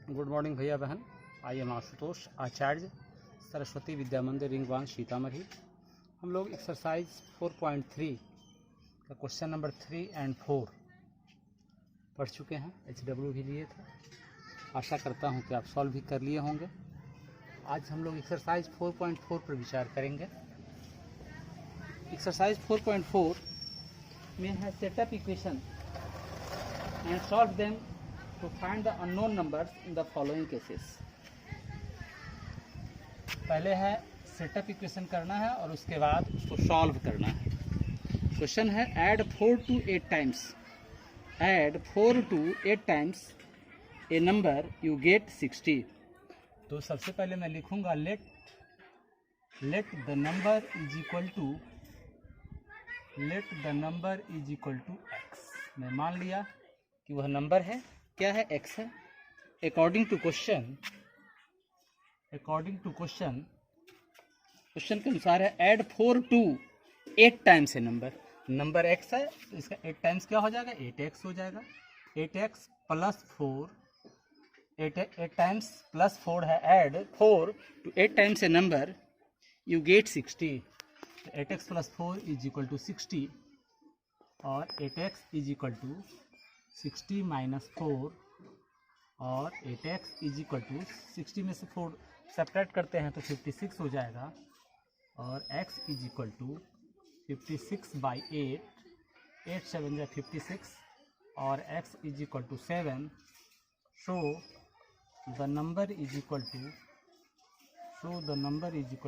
Good morning भैया बहन। I am Ashutosh आचार्य, सरस्वती विद्या मंदिर रिंगवान सीतामढ़ी। हम लोग एक्सरसाइज 4.3 का क्वेश्चन नंबर 3 और 4 पढ़ चुके हैं। HW भी लिए थे। आशा करता हूं कि आप सॉल्व भी कर लिए होंगे। आज हम लोग एक्सरसाइज 4.4 पर विचार करेंगे। एक्सरसाइज 4.4 में है setup equation and solve them to find the unknown numbers in the following cases। पहले है सेटअप इक्वेशन करना है और उसके बाद उसको सॉल्व करना है। क्वेश्चन है add 4 to 8 times, add 4 to 8 times a number you get 60। तो सबसे पहले मैं लिखूंगा let the number is equal to x। मैं मान लिया कि वह नंबर है, क्या है, x है। अकॉर्डिंग टू क्वेश्चन के अनुसार है ऐड 4 to 8 टाइम्स है नंबर x है, तो इसका 8 टाइम्स क्या हो जाएगा, 8x हो जाएगा। 8x प्लस 4, 8 टाइम्स प्लस 4 है, ऐड 4 to 8 टाइम्स है नंबर यू गेट 60। तो 8x plus 4 is equal to 60 और 8x is equal to 60 minus 4 और 8x इज इक्वल टू 60 में से 4 सब्ट्रैक्ट करते हैं तो 56 हो जाएगा और x is equal to 56 by 8 7 या 56 और x इज इक्वल टू 7। So the number is equal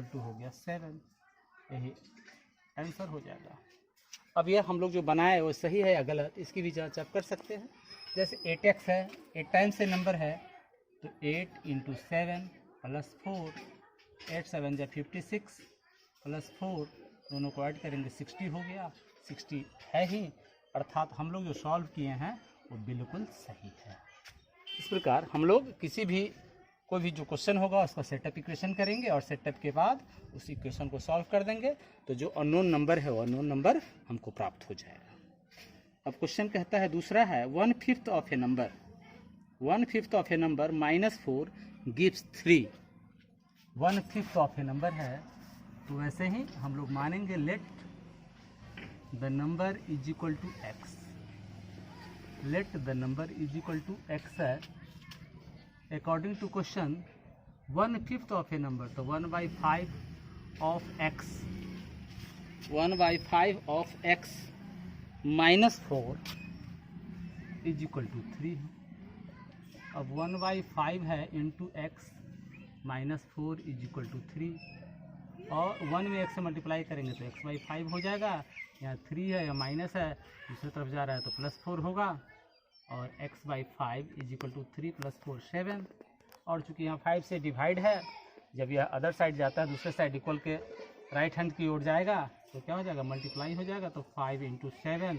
to हो गया 7। यही आंसर हो जाएगा। अब यह हम लोग जो बनाए वो सही है या गलत, इसकी भी जांच आप कर सकते हैं। जैसे 8x है, 8 टाइम्स से नंबर है, तो 8 × 7 प्लस 4, 8 7 या 56 प्लस 4, दोनों को ऐड करेंगे 60 हो गया। 60 है ही, अर्थात हम लोग जो सॉल्व किए हैं वो बिल्कुल सही है। इस प्रकार हम लोग कोई भी जो क्वेश्चन होगा उसका सेटअप इक्वेशन करेंगे और सेटअप के बाद उस इक्वेशन को सॉल्व कर देंगे, तो जो अननोन नंबर है वो अननोन नंबर हमको प्राप्त हो जाएगा। अब क्वेश्चन कहता है, दूसरा है 1/5 of a number -4 gives 3। 1/5 of a number है, तो वैसे ही हम लोग मानेंगे let the number is equal to x है। According to question 1/5 of a number, तो 1/5 of x minus 4 is equal to 3 है। अब 1/5 है into x minus 4 is equal to 3 और 1 में x से मल्टीप्लाई करेंगे तो x/5 हो जाएगा। यहाँ 3 है या माइनस है, दूसरी तरफ जा रहा है तो +4 होगा और x/5 इज इक्वल टू 3 + 4 7। और चूँकि यहाँ 5 से डिवाइड है, जब यह अदर साइड जाता है दूसरे साइड इक्वल के राइट हैंड की ओर जाएगा तो क्या हो जाएगा, मल्टीप्लाई हो जाएगा। तो 5 × 7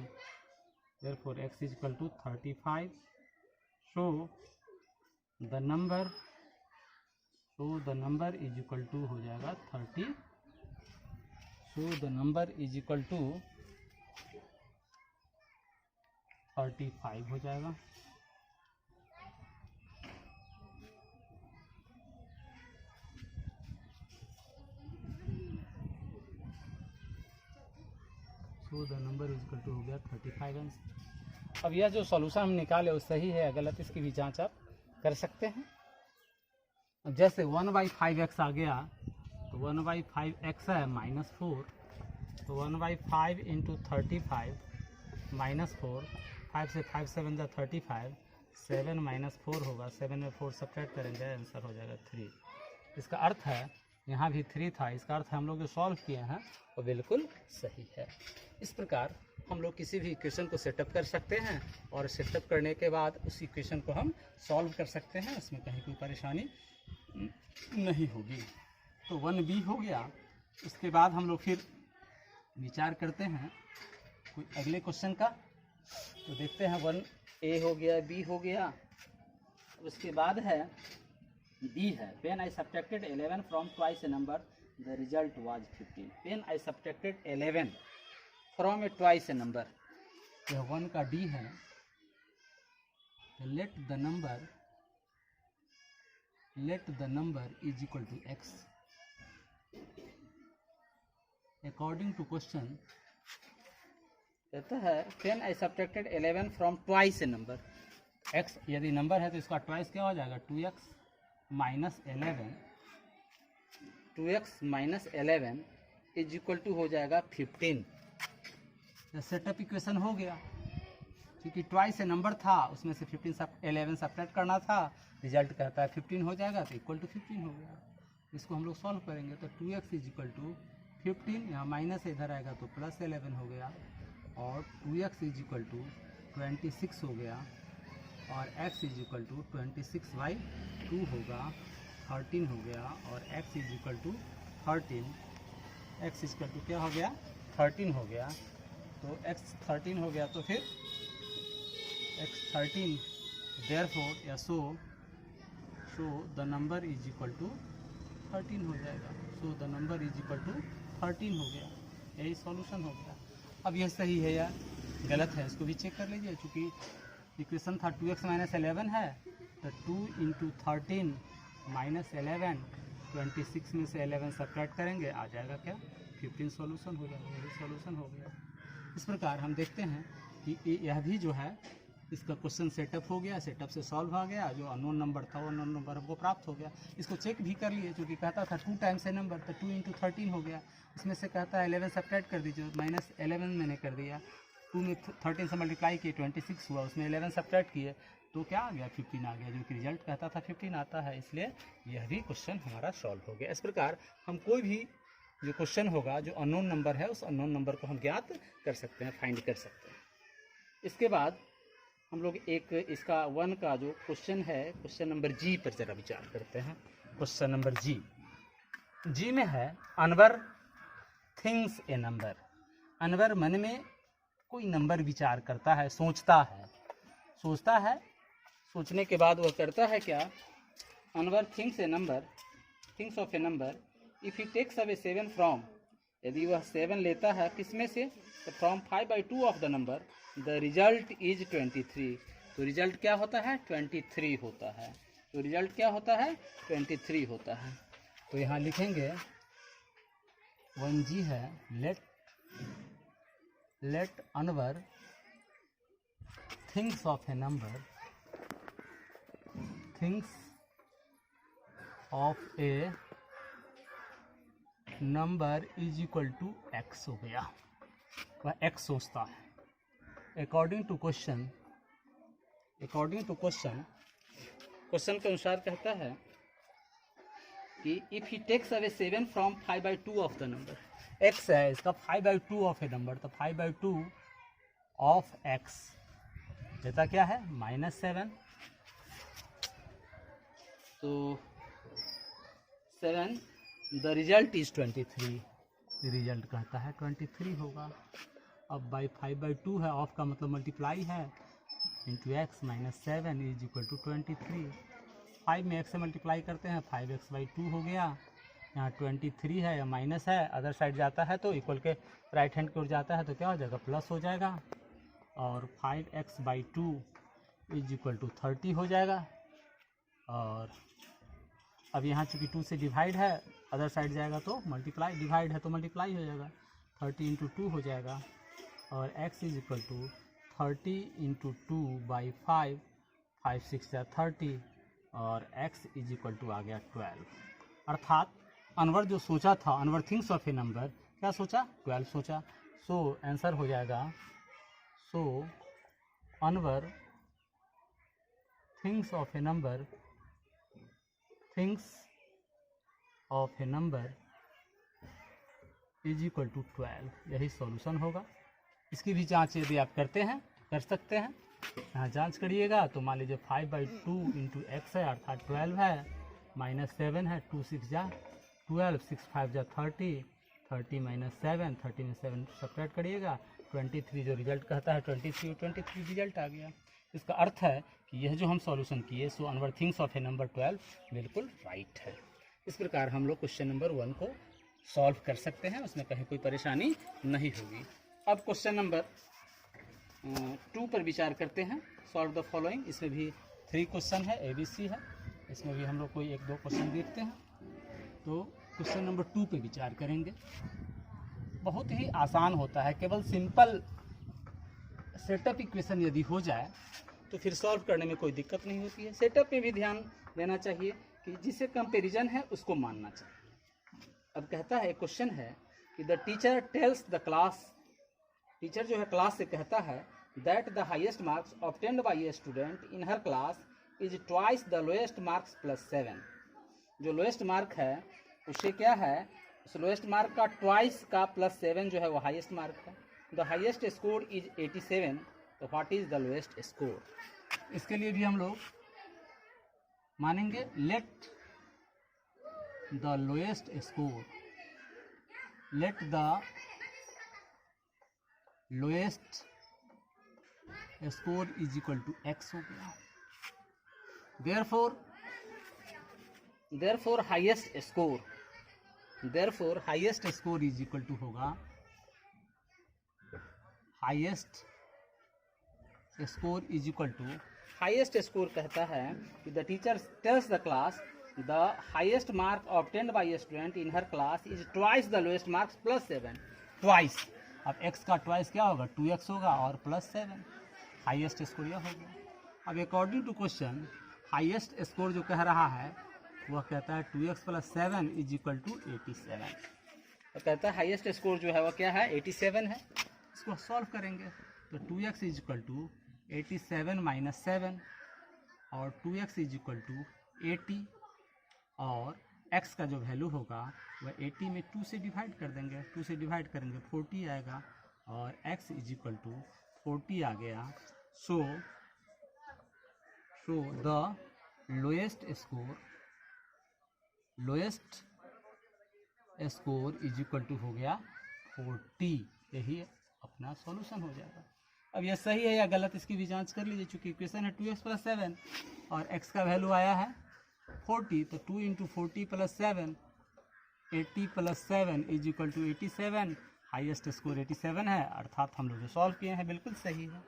therefore x is equal to 35। So the number is equal to हो जाएगा 30। So the number is equal to 35 हो जाएगा। So the number is equal to हो गया 35 आंसर। अब यह जो सॉल्यूशन हम निकाले वो सही है या गलत, इसकी भी जांच आप कर सकते हैं। जैसे 1/5x आ गया, तो 1/5x है -4, तो 1/5 × 35 -4, 5 से 5 7 जा 35, 7 - 4 होगा, 7 में 4 सब्ट्रैक्ट करेंगे, आंसर हो जाएगा 3। इसका अर्थ है यहाँ भी 3 था, इसका अर्थ है हम लोग जो सॉल्व किए हैं वो बिल्कुल सही है। इस प्रकार हम लोग किसी भी इक्वेशन को सेटअप कर सकते हैं और सेटअप करने के बाद उस इक्वेशन को हम सॉल्व कर सकते हैं, इसमें कहीं कोई परेशानी नहीं होगी। तो 1b हो गया। उसके बाद हम लोग फिर विचार करते हैं कोई अगले क्वेश्चन का। तो देखते हैं 1a हो गया, b हो गया, उसके बाद है b है when I subtracted 11 from twice a number the result was 15। when I subtracted 11 from a twice a number, यह 1 का d है। let the number let the number is equal to x. According to question कहता है when I subtracted 11 from twice a number, x यदि number है तो इसका twice क्या हो जाएगा 2x minus 11 is equal to हो जाएगा 15। सेटअप इक्वेशन हो गया, क्योंकि ट्वाइस ए नंबर था उसमें से 11 सब्ट्रैक्ट करना था, रिजल्ट कहता है 15 हो जाएगा तो इक्वल टू 15 हो गया। इसको हम लोग सॉल्व करेंगे तो 2x इज इक्वल टू 15, यहाँ माइनस इधर आएगा तो प्लस 11 हो गया, और 2x इज इक्वल टू 26 हो गया, और x इज इक्वल टू 26/2 होगा, 13 हो गया, और x is equal to 13, x is equal to क्या हो गया 13 हो गया। तो x 13 हो गया तो फिर x 13 देयरफॉर या so the number is equal to 13 हो जाएगा। So the number is equal to 13 हो गया, यही सॉल्यूशन हो गया। अब यह सही है या गलत है इसको भी चेक कर लीजिए, क्योंकि इक्वेशन था 2x माइनस 11 है, तो 2 इंटू 13 माइनस 11, 26 में से 11 सब्ट्रैक्ट करेंगे आ जाएगा क्या 15, सॉल्यूशन हो जाएगा, यही सॉल्यूशन हो गया। इस प्रकार हम देखते हैं कि यह भी जो है इसका क्वेश्चन सेटअप हो गया, सेटअप से सॉल्व हो गया, जो अननोन नंबर था वो अननोन नंबर हमको प्राप्त हो गया। इसको चेक भी कर लिए, क्योंकि कहता था 2 टाइम्स ए नंबर, तो 2 इंटू 13 हो गया, इसमें से कहता है 11 सब्ट्रैक्ट कर दीजिए, माइनस 11 मैंने कर दिया, 2 में 13 से मल्टीप्लाई किए 26 हुआ, उसमें 11 सब्ट्रैक्ट किए तो क्या आ गया 15 आ गया, जो कि रिजल्ट कहता था 15 आता है, इसलिए यह भी क्वेश्चन हमारा सॉल्व हो गया। इस प्रकार हम कोई भी जो क्वेश्चन होगा जो अननोन नंबर है उस अननोन नंबर को हम ज्ञात कर सकते हैं, फाइंड कर सकते हैं। इसके बाद हम लोग एक इसका 1 का जो क्वेश्चन है, क्वेश्चन नंबर जी पर जरा विचार करते हैं। क्वेश्चन नंबर जी में है अनवर थिंग्स ए नंबर। अनवर मन में कोई नंबर विचार करता है, सोचता है, सोचने के बाद वह करता है क्या, अनवर things of a number if he takes away 7 from, यदि वह 7 लेता है किसमें से, तो from 5/2 of the number, the result is 23। तो रिजल्ट क्या होता है 23 होता है, तो रिजल्ट क्या होता है 23 होता है। तो यहाँ लिखेंगे 1G है, लेट अनवर things of a number, things of a number is equal to x हो गया, वह x सोचता है। अकॉर्डिंग टू क्वेश्चन के अनुसार कहता है कि if he takes away 7 from 5/2 of the number, x है इसका 5/2 ऑफ ए नंबर, तो 5/2 ऑफ x देता क्या है -7, तो 7 द रिजल्ट इज 23, रिजल्ट कहता है 23 होगा। अब बाई 5/2 है, ऑफ का मतलब मल्टीप्लाई है, into x minus 7 is equal to 23। 5 में x से मल्टीप्लाई करते हैं, 5x/2 हो गया, यहाँ 23 है या माइनस है, अदर साइड जाता है तो इक्वल के राइट हैंड की ओर जाता है तो क्या हो जाएगा प्लस हो जाएगा, और 5x/2 इज इक्वल टू 30 हो जाएगा। और अब यहाँ चूँकि 2 से डिवाइड है, अदर साइड जाएगा तो मल्टीप्लाई, डिवाइड है तो मल्टीप्लाई हो जाएगा, 30 इंटू 2 हो जाएगा, और x is equal to 30 into 2/5, 5 6 या 30, और x इज इक्वल टू आ गया 12। अर्थात अनवर जो सोचा था, Anwar things of a number क्या सोचा 12 सोचा। सो आंसर हो जाएगा, so Anwar things of a number is equal to 12, यही सॉल्यूशन होगा। इसकी भी जांच यदि आप करते हैं कर सकते हैं, यहाँ जांच करिएगा तो मान लीजिए 5/2 इंटू x है अर्थात 12 है, -7 है, 2 6 जा 12, 6 5 जा 30, 30 माइनस 7, 30 में 7 सब्ट्रैक्ट करिएगा, 23 जो रिजल्ट कहता है 23 रिजल्ट आ गया। इसका अर्थ है कि यह जो हम सॉल्यूशन किए so Anwar things of a number 12 बिल्कुल राइट है। इस प्रकार हम लोग क्वेश्चन नंबर 1 को सॉल्व कर सकते हैं, उसमें कहीं कोई परेशानी नहीं होगी। अब क्वेश्चन नंबर 2 पर विचार करते हैं, सॉल्व द फॉलोइंग। इसमें भी 3 क्वेश्चन है, ABC है। इसमें भी हम लोग कोई 1-2 क्वेश्चन देखते हैं। तो क्वेश्चन नंबर 2 पे विचार करेंगे। बहुत ही आसान होता है, केवल सिंपल सेटअप इक्वेशन यदि हो जाए तो फिर सॉल्व करने में कोई दिक्कत नहीं होती है। सेटअप पे भी ध्यान देना चाहिए कि जिसे कंपैरिजन है उसको मानना चाहिए। अब कहता है, क्वेश्चन है कि the teacher tells the class, teacher जो है क्लास से कहता है that the highest marks obtained by a student in her class is twice the lowest marks plus 7। जो लोएस्ट मार्क है उससे क्या है, उस लोएस्ट मार्क का ट्वाइस का प्लस 7 जो है वो हाईएस्ट मार्क है। द हाईएस्ट स्कोर इज 87, तो what is the lowest score. इसके लिए भी हम लोग मानेंगे let the lowest score, let the lowest score is equal to x हो गया। Therefore highest score, therefore highest score is equal to होगा, highest score is equal to, highest score कहता है कि the teacher tells the class the highest mark obtained by a student in her class is twice the lowest marks plus 7। Twice, अब x का twice क्या होगा, 2x होगा और plus 7, highest score यह होगा। अब according to question highest score जो कह रहा है वह कहता है 2x plus 7 is equal to 87। तो कहता है हाईएस्ट स्कोर जो है वह क्या है, 87 है। इसको सॉल्व करेंगे तो 2x is equal to 87 minus 7 और 2x इज इक्वल टू 80, और x का जो वैल्यू होगा वह 80 में 2 से डिवाइड कर देंगे, 2 से डिवाइड करेंगे 40 आएगा और x इज इक्वल टू 40 आ गया। So the lowest score is equal to हो गया 40। यही अपना सॉल्यूशन हो जाएगा। अब यह सही है या गलत इसकी भी जांच कर लीजिए। चूंकि इक्वेशन है 2x प्लस 7 और x का वैल्यू आया है 40, तो 2 into 40 plus 7, 80 plus 7 is equal to 87। Highest score 87 है, अर्थात हम लोग जो सॉल्व किए हैं बिल्कुल सही है।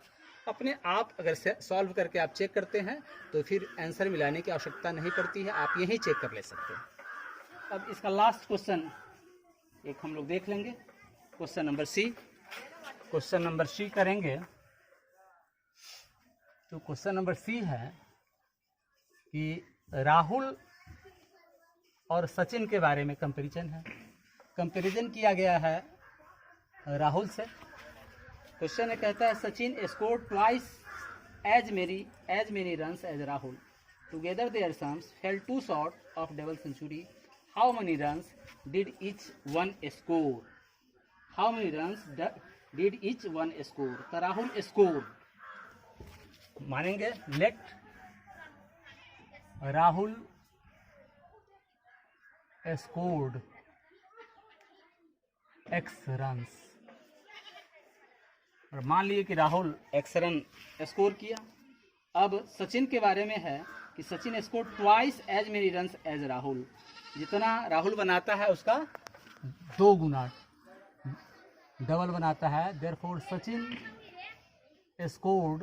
अपने आप अगर सॉल्व करके आप चेक करते हैं तो फिर आंसर मिलाने की आवश्यकता नहीं पड़ती है, आप यही चेक कर ले सकते हैं। अब इसका लास्ट क्वेश्चन एक हम लोग देख लेंगे, question number C. Question number C करेंगे तो क्वेश्चन नंबर सी है कि राहुल और सचिन के बारे में कंपैरिजन है। कंपैरिजन किया गया है राहुल से। क्वेश्चन है, कहता है Sachin score twice as many runs as Rahul, together their sums fell two short of double century, how many runs did each one score, how many runs did each one score. तो Rahul score मानेंगे, let Rahul scored x runs, और मान लिए कि Rahul x run score किया। अब सचिन के बारे में है कि Sachin score twice as many runs as Rahul, जितना राहुल बनाता है उसका 2 गुना डबल बनाता है। Therefore Sachin scored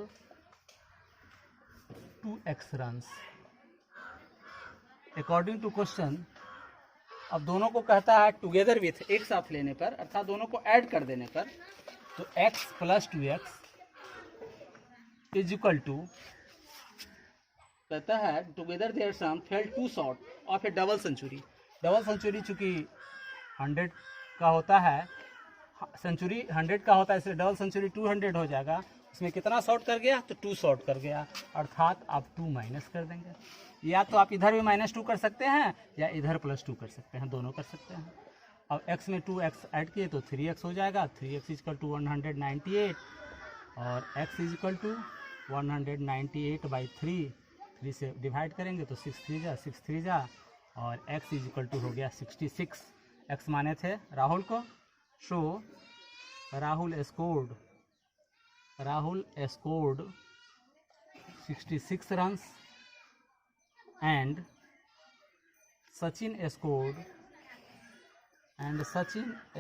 2x runs according to question. अब दोनों को कहता है टुगेदर विथ, एक साथ लेने पर, अर्थात दोनों को ऐड कर देने पर, तो x plus 2x is equal to, कहता है together their sum fell two short of a double century. Double century चूंकि 100 का होता है, सेंचुरी 100 का होता है, इसलिए डबल सेंचुरी 200 हो जाएगा। इसमें कितना शॉर्ट कर गया, तो 2 शॉर्ट कर गया, अर्थात आप 2 माइनस कर देंगे। या तो आप इधर भी -2 कर सकते हैं या इधर +2 कर सकते हैं, दोनों कर सकते हैं। अब x में 2x ऐड किए तो 3x हो जाएगा, 3x इक्वल टू 198 और x इज इक्वल टू 198/3, 3 से डिवाइड करेंगे तो 6 3 जा और x इज इक्वल टू हो गया 66। x माने थे राहुल को। So Rahul scored 66 runs and Sachin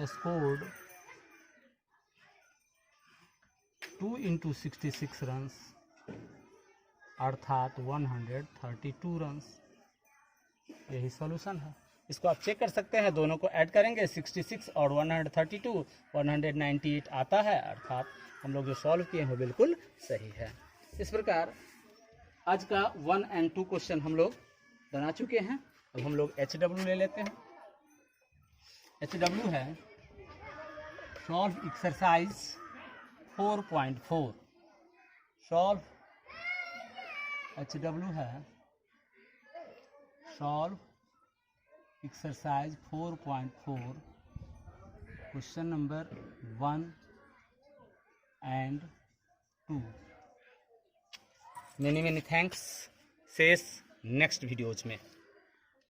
scored 2 into 66 runs, अर्थात 132 रन्स। यही सॉल्यूशन है। इसको आप चेक कर सकते हैं, दोनों को ऐड करेंगे 66 और 132 198 आता है, अर्थात हम लोग जो सॉल्व किए हैं वो बिल्कुल सही है। इस प्रकार आज का 1 और 2 क्वेश्चन हम लोग बना चुके हैं। अब हम लोग HW ले लेते हैं। HW है सॉल्व एक्सरसाइज 4.4। सॉल्व HW है सॉल्व एक्सरसाइज 4.4 क्वेश्चन नंबर 1 और 2। Many thanks. शेष नेक्स्ट वीडियोज में।